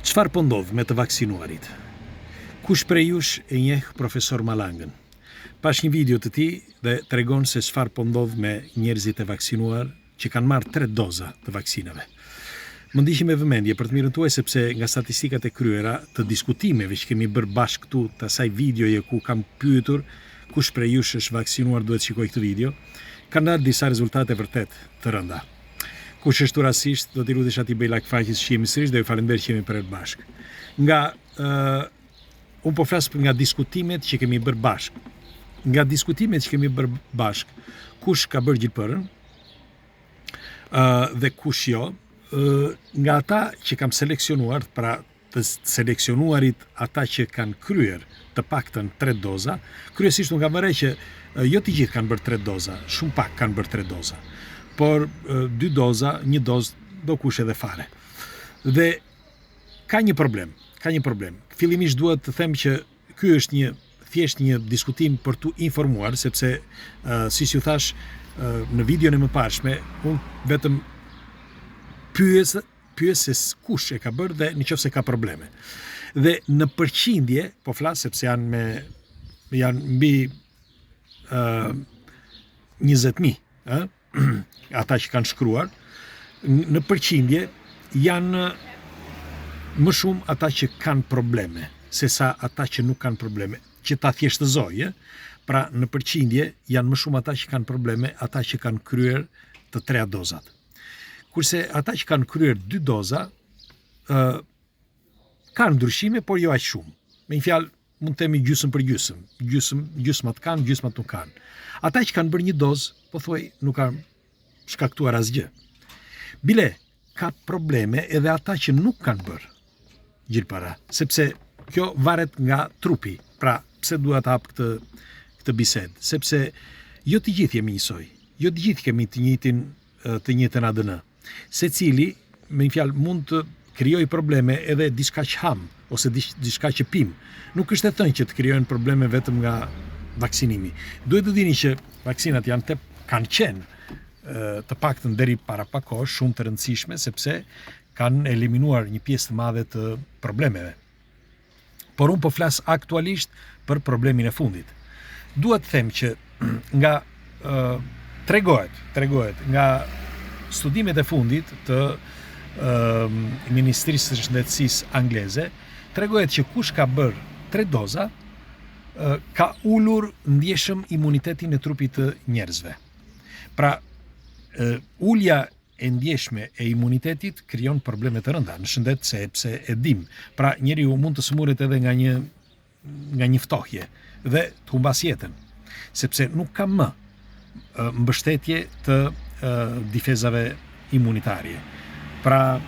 Çfarë po ndodh me të vaksinuarit? Kush prej jush e njeh profesor Malangën? Pash një video të tij dhe tregon se çfarë po ndodh me njerëzit e vaksinuar që kanë marrë 3 doza të vaksinave. Më ndiqni me vëmendje për të mirën tuaj sepse nga statistikat e kryera të diskutimeve që kemi bërë bashkë këtu të asaj videoje ku kam pyetur kush prej jush është vaksinuar duhet shikoj këtë video, kanë dalë disa rezultate vërtet të rënda. Kush është rastisht, do t'i lutesh atij bëj like faqes që jemi sërish dhe ju falenderoj që jemi për bashkë. Unë po flas nga diskutimet që kemi bërë bashkë. Nga diskutimet që kemi bërë bashkë, kush ka bërë gjilpërën dhe kush jo, nga ata që kam seleksionuar, pra të seleksionuarit ata që kanë kryer të paktën 3 doza, kryesisht unë kam vërej që jo të gjithë kanë bërë 3 doza, shumë pak kanë bërë 3 doza, por 2 doza, 1 dozë do kush edhe fare. Dhe ka një problem. Fillimisht duhet të them që ky është thjesht një diskutim për tu informuar, sepse si ju thash në videon e mëparshme, unë vetëm pyes se kush e ka bërë dhe nëse ka probleme. Dhe në përqindje, po flas sepse janë mbi 20.000, ata që kanë shkruar, në përqindje janë më shumë ata që kanë probleme, se sa ata që nuk kanë probleme, që ta thjeshtëzoj, pra në përqindje janë më shumë ata që kanë probleme, ata që kanë kryer të 3 dozat. Kurse ata që kanë kryer 2 doza, kanë ndryshime, por jo aq shumë. Me një fjalë, mund të themi gjysmë për gjysmë. Gjysmat kanë, gjysmat nuk kanë. Ata që kanë bërë 1 dozë, po thuaj, nuk kanë shkaktuar asgjë. Bile, ka probleme edhe ata që nuk kanë bërë gjilpara, sepse kjo varet nga trupi. Pra, pse dua të hap këtë bisedë? Sepse jo të gjithë jemi njësoj. Jo të gjithë kemi të njëjtën ADN. Secili, me një fjalë, mund të krijoj probleme edhe diçka që ham ose diçka që pim. Nuk është e thënë që të krijojnë probleme vetëm nga vaksinimi. Duhet të dini që vaksinat kanë qenë të paktën deri para pak kohë shumë të rëndësishme, sepse kanë eliminuar një pjesë të madhe të problemeve. Por unë po flas aktualisht për problemin e fundit. Dua të them që nga tregohet nga studimet e fundit të Ministrisë së Shëndetësisë angleze, tregohet që kush ka bërë 3 doza ka ulur ndjeshëm imunitetin e trupit të njerëzve. Pra, ulja e ndjeshme e imunitetit krijon probleme të rënda në shëndet, sepse e dim. Pra, njeriu mund të sëmuret edhe nga një ftohje dhe të humbas jetën, sepse nuk ka më mbështetje të difezave imunitarje. Pra,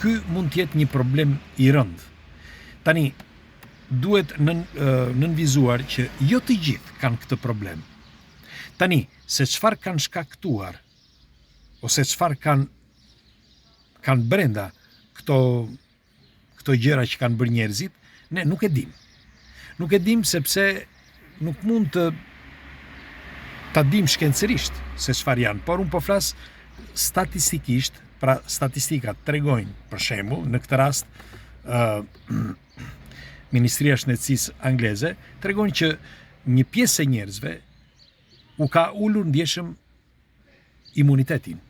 ky mund të jetë një problem i rënd. Tani, duhet nënvizuar që jo të gjithë kanë këtë problem. Tani, se çfarë kanë shkaktuar ose çfarë kanë brenda këto gjëra që kanë bërë njerëzit, ne nuk e dim. Nuk e dim sepse nuk mund ta dim shkencërisht se çfarë janë, por unë po flas statistikisht, pra statistikat tregojnë, për shembull, në këtë rast Ministria e Shëndetësisë angleze tregon që një pjesë e njerëzve u ka ulur ndjeshëm imunitetin.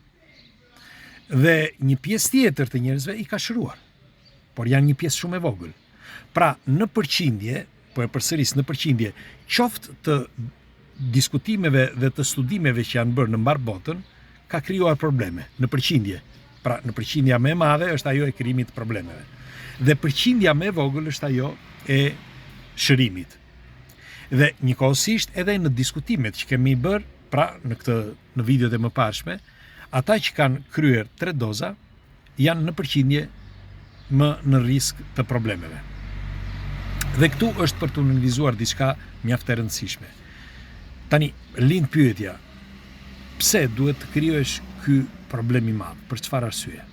Dhe një pjesë tjetër të njerëzve i ka shëruar, por janë një pjesë shumë e vogël. Pra, në përqindje, po e përsëris në përqindje, qoftë të diskutimeve dhe të studimeve që janë bërë në mbar botën, ka krijuar probleme në përqindje. Pra, në përqindja më e madhe është ajo e krijimit të problemeve. Dhe përqindja më e vogël është ajo e shërimit. Dhe njëkohësisht edhe në diskutimet që kemi bërë, pra në videot e mëparshme, ata që kanë kryer 3 doza janë në përqindje më në risk të problemeve. Dhe këtu është për të nënvizuar diçka mjaft e rëndësishme. Tani, lind pyetja, pse duhet të krijohesh ky problem i madh? Për çfarë arsye?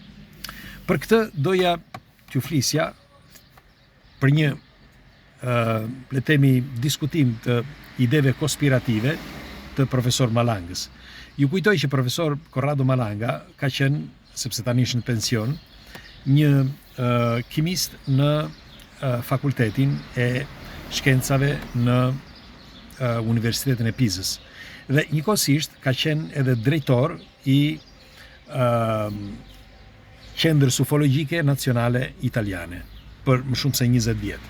Për këtë doja t'ju flisja për një le të themi diskutim të ideve konspirative të profesor Malangës. Ju kujtoj që profesor Corrado Malanga ka qenë, sepse tani është në pension, një kimist në fakultetin e shkencave në Universitetin e Pizës. Dhe njëkohësisht ka qenë edhe drejtor i Qendrës Ufologjike Nacionale Italiane për më shumë se 20 vjet.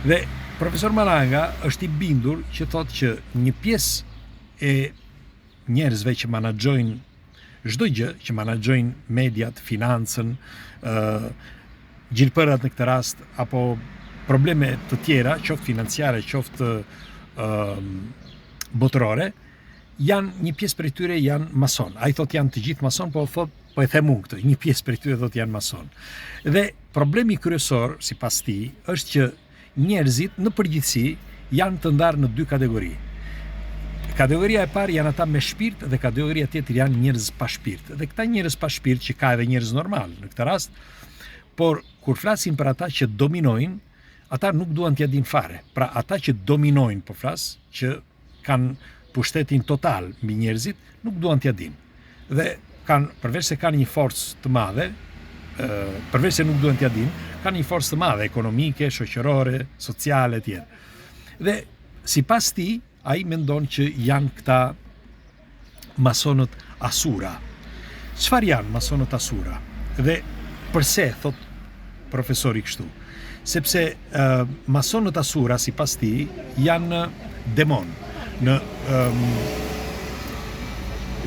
Dhe profesor Malanga është i bindur që thotë që një pjesë e njerëzve që menaxhojnë çdo gjë, që menaxhojnë mediat, financën, gjilpërat në këtë rast, apo probleme të tjera, qoftë financiare, qoftë botërore, janë një pjesë prej tyre janë mason. Ai thotë janë të gjithë mason, po e them unë këtë, një pjesë prej tyre thotë janë mason. Dhe problemi kryesor, sipas tij, është që njerëzit në përgjithësi janë të ndarë në dy kategori. Kategoria e parë janë ata me shpirt dhe kategoria tjetër janë njerëz pa shpirt. Dhe këta njerëz pa shpirt, që ka edhe njerëz normal në këtë rast, por kur flasim për ata që dominojnë, ata nuk duan t'ia dinë fare. Pra ata që dominojnë, po flas, që kanë pushtetin total mbi njerëzit, nuk duan t'ia dinë. Dhe përveç se kanë një forcë të madhe, përveç se nuk duan t'ia dinë, kanë një forcë të madhe ekonomike, shoqërore, sociale etj. Dhe sipas tij, ai mendon që janë këta masonët asura. Çfarë janë masonët asura? Dhe përse thot profesori kështu? Sepse masonët asura, sipas tij, janë demon. Në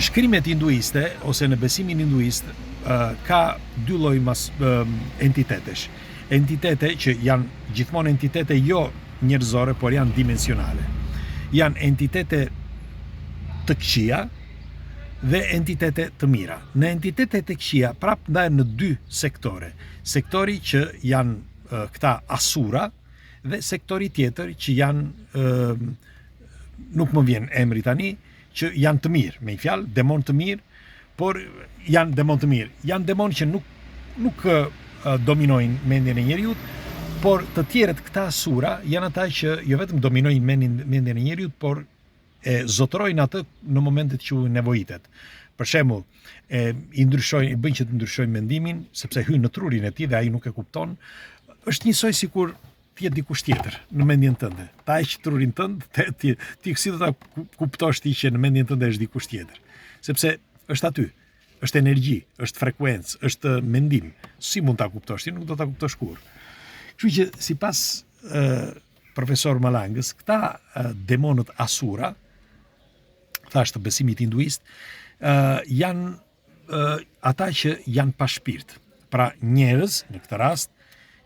shkrimet hinduiste ose në besimin hinduist ka dy lloj entitetesh. Entitete që janë gjithmonë entitete jo njerëzore, por janë dimensionale. Janë entitete të këqija dhe entitete të mira. Në entitete të këqija prap ndahen në dy sektore. Sektori që janë këta asura dhe sektori tjetër që janë nuk më vjen emri tani, që janë të mirë, me një fjalë, demon të mirë, por janë demon të mirë. Janë demon që nuk dominojnë mendjen e njeriut, por të tjerët këta asura janë ata që jo vetëm dominojnë mendjen e njeriut, por e zotërojnë atë në momentet që nevojitet. Për shembull, i bëjnë që të ndryshojnë mendimin, sepse hyn në trurin e tij dhe ai nuk e kupton. Është njësoj sikur ti je dikush tjetër në mendjen tënde. Ta heq trurin tënd, ti si do ta kuptosh ti që në mendjen tënde është dikush tjetër. Sepse është aty, është energji, është frekuencë, është mendim. Si mund ta kuptosh ti? Nuk do ta kuptosh kurrë. Kështu që sipas profesor Malangës, këta demonët asura, thashë të besimit hinduist, janë ata që janë pa shpirt. Pra njerëz, në këtë rast,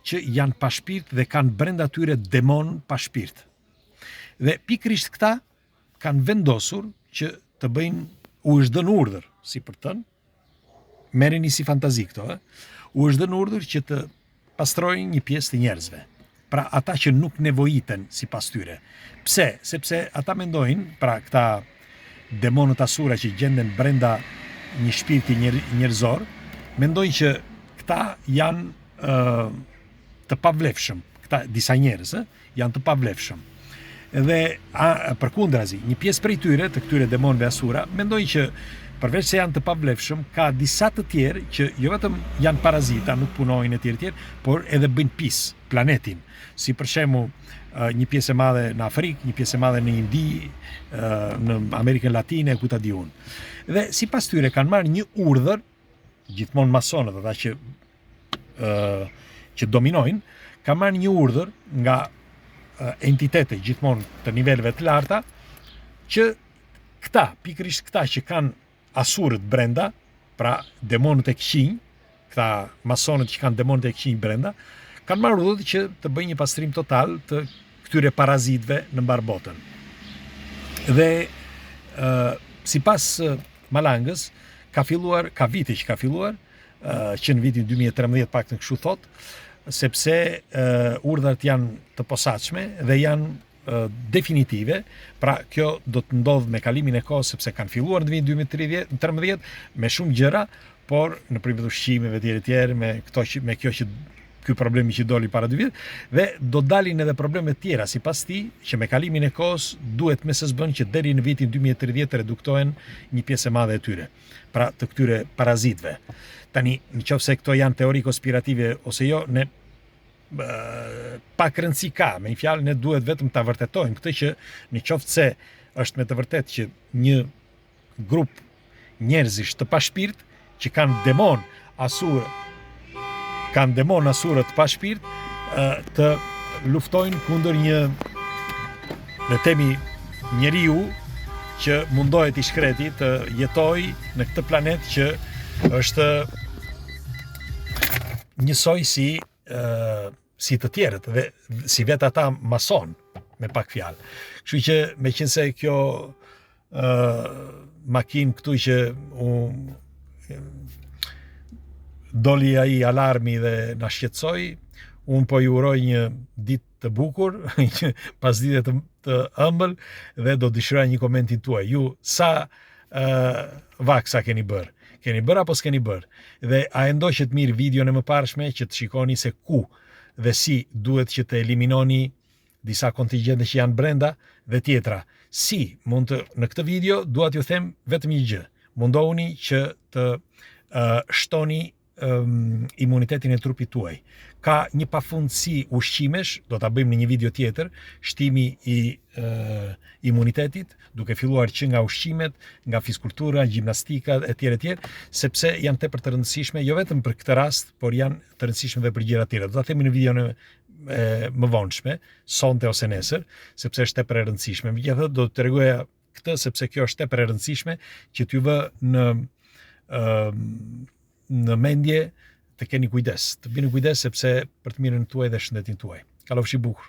që janë pa shpirt dhe kanë brenda tyre demon pa shpirt. Dhe pikrisht këta kanë vendosur që të bëjnë, u është dhënë urdhër, si për tënë, merreni si fantazi këto, u është dhënë urdhër që të pastrojnë një pjesë të njerëzve. Pra ata që nuk nevojiten sipas tyre. Pse? Sepse ata mendojnë, pra këta demonët asura që gjenden brenda një shpirti njerëzor, mendojnë që këta janë të pavlefshëm, këta disa njerëz janë të pavlefshëm. Dhe përkundrazi, një pjesë prej tyre, të këtyre demonëve asura, mendojnë që përveç se janë të pavlefshëm, ka disa të tjerë që jo vetëm janë parazita, nuk punojnë e tjerë, por edhe bëjnë pis planetin. Si për shembull, një pjesë e madhe në Afrikë, një pjesë e madhe në Indi, në Amerikën Latine, ku ta di unë. Dhe sipas tyre kanë marrë një urdhër, gjithmonë masonët, ata që dominojnë, kanë marrë një urdhër nga entitete gjithmonë të niveleve të larta, që këta, pikërisht këta që kanë asurët brenda, pra demonët e këqinj, këta masonët që kanë demonët e këqinj brenda, kanë marrë urdhër që të bëjnë një pastrim total të këtyre parazitëve në mbar botën. Dhe sipas Malangës, ka vite që ka filluar, që në vitin 2013 paktën kështu thot, sepse urdhrat janë të posaçme dhe janë definitive, pra kjo do të ndodh me kalimin e kohës, sepse kanë filluar në vitin 2013 me shumë gjëra, por në privat ushqimeve tjerë, me kjo që ky problemi që doli para 2 vjet, dhe do dalin edhe probleme tjera sipas tij, që me kalimin e kohës duhet me së zbën që deri në vitin 2030 të reduktohen një pjesë e madhe e tyre, pra të këtyre parazitëve. Tani, nëse këto janë teori konspirative ose jo, ne pak rëndësi ka, me një fjalë ne duhet vetëm ta vërtetojmë këtë, që nëse se është me të vërtetë që një grup njerëzish të pashpirt që kanë demon asurë të pashpirt të luftojnë kundër një, le themi, njeriu që mundohet i shkreti të jetoj në këtë planet që është njësoj si të tjerët dhe si vetë ata mason, me pak fjalë. Kështu që meqense kjo makinë këtu që doli ai alarmi dhe na shqetësoi, unë po ju uroj një ditë të bukur, pasdite të ëmbël, dhe do dëshiroj një komentin tuaj. Ju sa vaksa keni bërë? Keni bërë apo s'keni bërë? Dhe a e ndoqët mirë videon e mëparshme që të shikoni se ku dhe si duhet që të eliminoni disa kontingjente që janë brenda, dhe tjetra, si mund të, në këtë video dua t'ju them vetëm një gjë. Mundohuni që të shtoni imunitetin e trupit tuaj. Ka një pafundësi ushqimesh, do ta bëjmë në një video tjetër, shtimi i imunitetit, duke filluar që nga ushqimet, nga fiskultura, gjimnastika etj, sepse janë tepër të rëndësishme, jo vetëm për këtë rast, por janë të rëndësishme dhe për gjëra tjera. Do ta themi në videon më vonshme, sonte ose nesër, sepse është tepër e rëndësishme. Megjithatë do të tregoja këtë sepse kjo është tepër e rëndësishme që t'ju vë në mendje të keni kujdes, të bini kujdes sepse për të mirën tuaj dhe shëndetin tuaj. Kalofshi bukur.